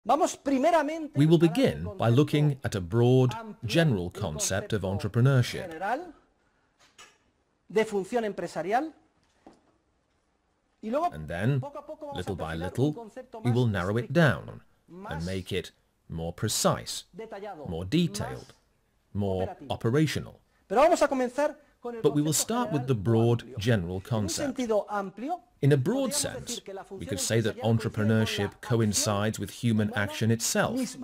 We will begin by looking at a broad, general concept of entrepreneurship. And then, little by little, we will narrow it down and make it more precise, more detailed, more operational. But we will start with the broad, general concept. In a broad sense, we could say that entrepreneurship coincides with human action itself.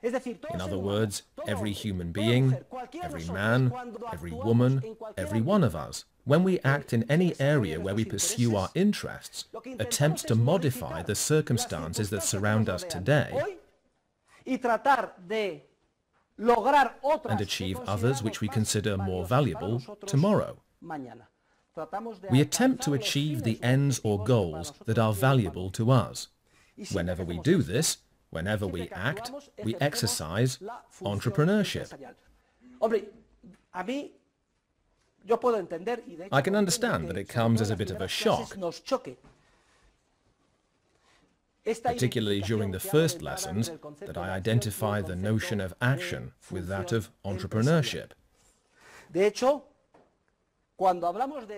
In other words, every human being, every man, every woman, every one of us, when we act in any area where we pursue our interests, attempts to modify the circumstances that surround us today and achieve others which we consider more valuable tomorrow. We attempt to achieve the ends or goals that are valuable to us. Whenever we do this, whenever we act, we exercise entrepreneurship. I can understand that it comes as a bit of a shock, particularly during the first lessons, that I identify the notion of action with that of entrepreneurship.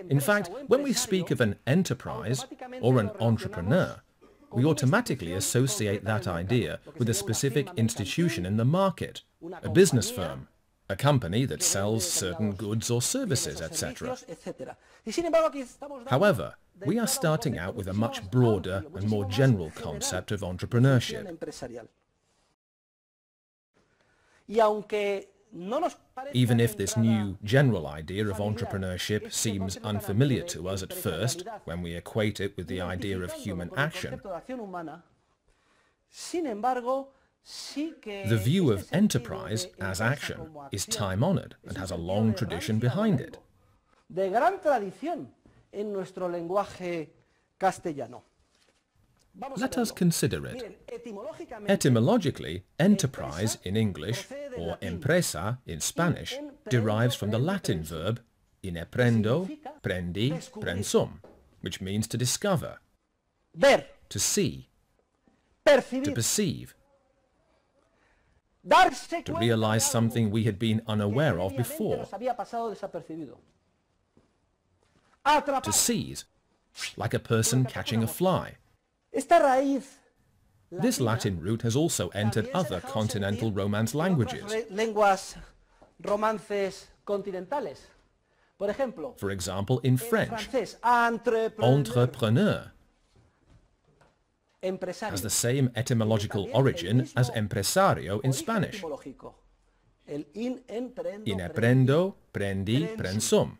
In fact, when we speak of an enterprise or an entrepreneur, we automatically associate that idea with a specific institution in the market, a business firm, a company that sells certain goods or services, etc. However, we are starting out with a much broader and more general concept of entrepreneurship. Even if this new general idea of entrepreneurship seems unfamiliar to us at first when we equate it with the idea of human action, the view of enterprise as action is time-honored and has a long tradition behind it. Let us consider it. Etymologically, enterprise in English, or empresa in Spanish, derives from the Latin verb ineprendo, prendi, prensum, which means to discover, to see, to perceive, to realize something we had been unaware of before, to seize, like a person catching a fly. This Latin root has also entered other continental Romance languages. For example, in French, entrepreneur has the same etymological origin as empresario in Spanish. Ineprendo, prendi, prensum.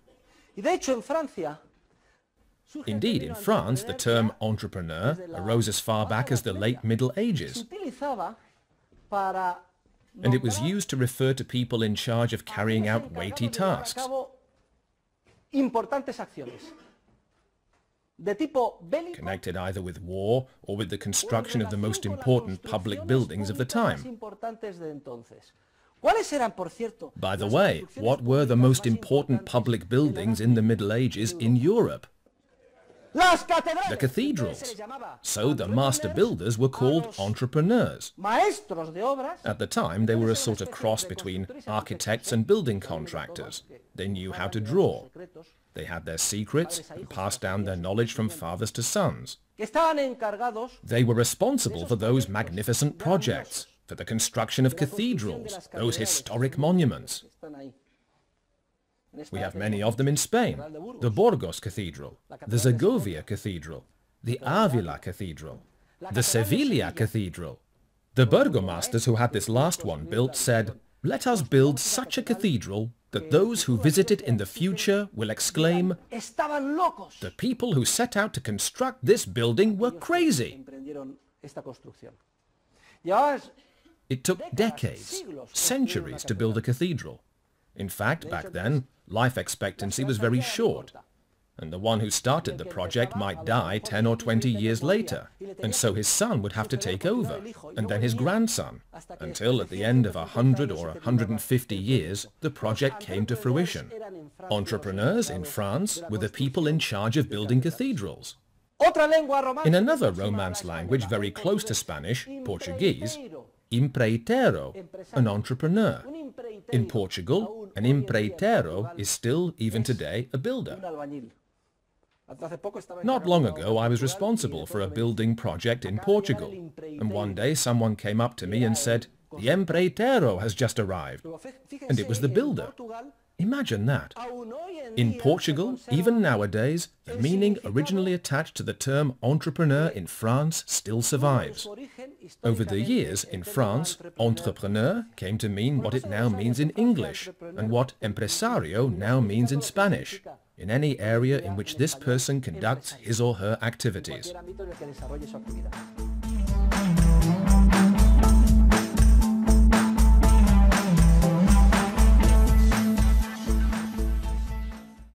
Indeed, in France, the term entrepreneur arose as far back as the late Middle Ages, and it was used to refer to people in charge of carrying out weighty tasks. Connected either with war or with the construction of the most important public buildings of the time. By the way, what were the most important public buildings in the Middle Ages in Europe? The cathedrals. So the master builders were called entrepreneurs. At the time, they were a sort of cross between architects and building contractors. They knew how to draw. They had their secrets and passed down their knowledge from fathers to sons. They were responsible for those magnificent projects, for the construction of cathedrals, those historic monuments. We have many of them in Spain: the Burgos Cathedral, the Segovia Cathedral, the Avila Cathedral, the Sevilla Cathedral. The burgomasters who had this last one built said, "Let us build such a cathedral that those who visit it in the future will exclaim, 'The people who set out to construct this building were crazy.'" It took decades, centuries to build a cathedral. In fact, back then, life expectancy was very short, and the one who started the project might die 10 or 20 years later, and so his son would have to take over, and then his grandson, until at the end of 100 or 150 years, the project came to fruition. Entrepreneurs in France were the people in charge of building cathedrals. In another Romance language very close to Spanish, Portuguese, empreiteiro, an entrepreneur. In Portugal, an empreiteiro is still, even today, a builder. Not long ago, I was responsible for a building project in Portugal, and one day someone came up to me and said, "The empreiteiro has just arrived," and it was the builder. Imagine that. In Portugal, even nowadays, the meaning originally attached to the term entrepreneur in France still survives. Over the years, in France, entrepreneur came to mean what it now means in English, and what empresario now means in Spanish, in any area in which this person conducts his or her activities.